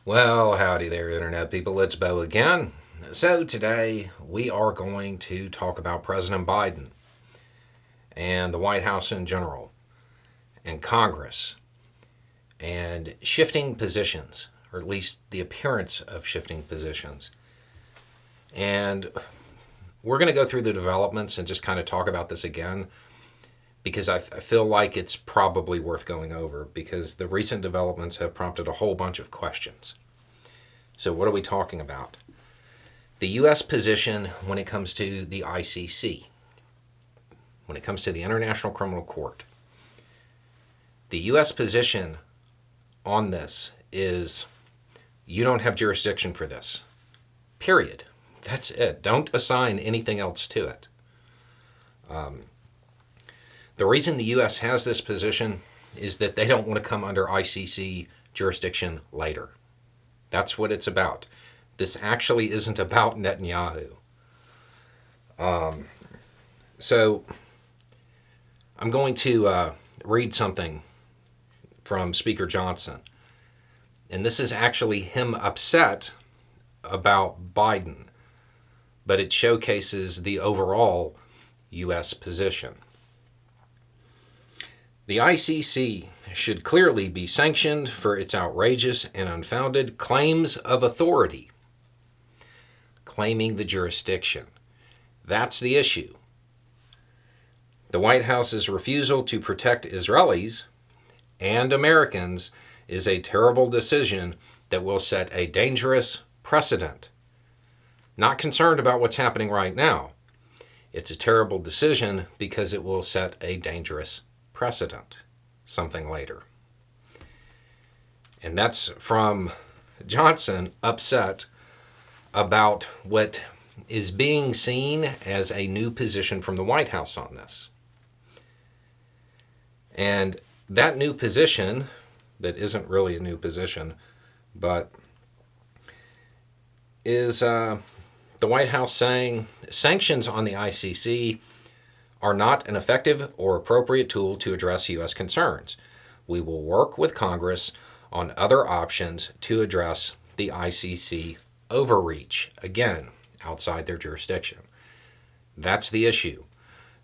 Well, howdy there, Internet people. It's Bo again. So, today we are going to talk about President Biden and the White House in general, and Congress, and shifting positions, or at least the appearance of shifting positions. And we're going to go through the developments and just kind of talk about this again because I feel like it's probably worth going over because the recent developments have prompted a whole bunch of questions. So what are we talking about? The U.S. position when it comes to the ICC, when it comes to the International Criminal Court. The U.S. position on this is you don't have jurisdiction for this. Period. That's it. Don't assign anything else to it. The reason the U.S. has this position is that they don't want to come under ICC jurisdiction later. That's what it's about. This actually isn't about Netanyahu. So I'm going to read something from Speaker Johnson. And this is actually him upset about Biden, but it showcases the overall U.S. position. The ICC should clearly be sanctioned for its outrageous and unfounded claims of authority, claiming the jurisdiction. That's the issue. The White House's refusal to protect Israelis and Americans is a terrible decision that will set a dangerous precedent. Not concerned about what's happening right now. It's a terrible decision because it will set a dangerous precedent something later. And that's from Johnson, upset about what is being seen as a new position from the White House on this. And that new position, that isn't really a new position, but is the White House saying sanctions on the ICC are not an effective or appropriate tool to address U.S. concerns. We will work with Congress on other options to address the ICC overreach, again, outside their jurisdiction. That's the issue.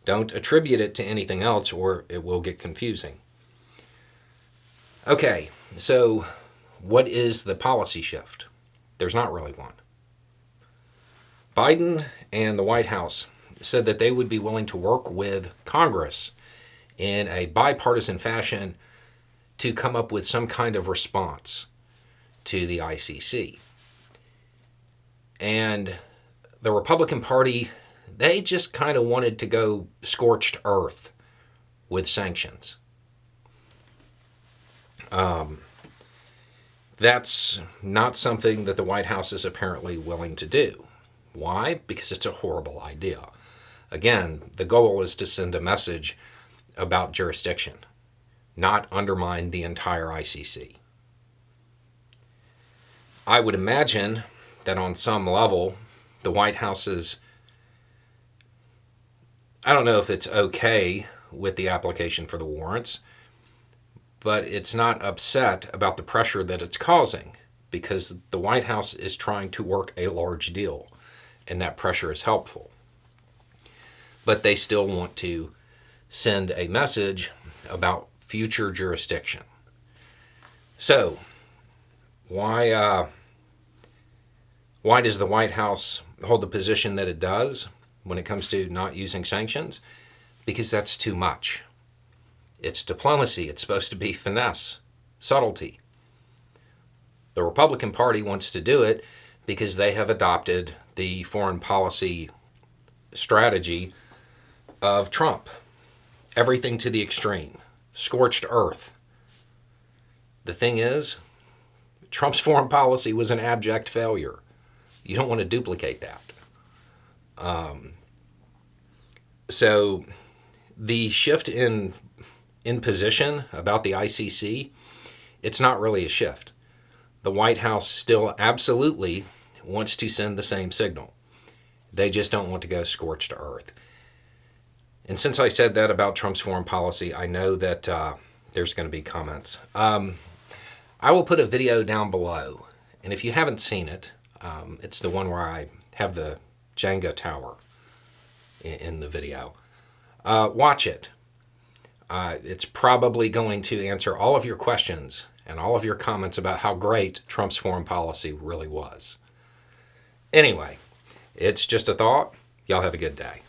Don't attribute it to anything else or it will get confusing. Okay, so what is the policy shift? There's not really one. Biden and the White House said that they would be willing to work with Congress in a bipartisan fashion to come up with some kind of response to the ICC. And the Republican Party, they just kind of wanted to go scorched earth with sanctions. That's not something that the White House is apparently willing to do. Why? Because it's a horrible idea. Again, the goal is to send a message about jurisdiction, not undermine the entire ICC. I would imagine that on some level, the White House is, I don't know if it's okay with the application for the warrants, but it's not upset about the pressure that it's causing because the White House is trying to work a large deal, and that pressure is helpful. But they still want to send a message about future jurisdiction. So, why does the White House hold the position that it does when it comes to not using sanctions? Because that's too much. It's diplomacy. It's supposed to be finesse, subtlety. The Republican Party wants to do it because they have adopted the foreign policy strategy of Trump. Everything to the extreme. Scorched earth. The thing is, Trump's foreign policy was an abject failure. You don't want to duplicate that. So the shift in position about the ICC, it's not really a shift. The White House still absolutely wants to send the same signal. They just don't want to go scorched earth. And since I said that about Trump's foreign policy, I know that there's going to be comments. I will put a video down below, And if you haven't seen it, it's the one where I have the Jenga tower in the video. Watch it. It's probably going to answer all of your questions and all of your comments about how great Trump's foreign policy really was. Anyway, it's just a thought. Y'all have a good day.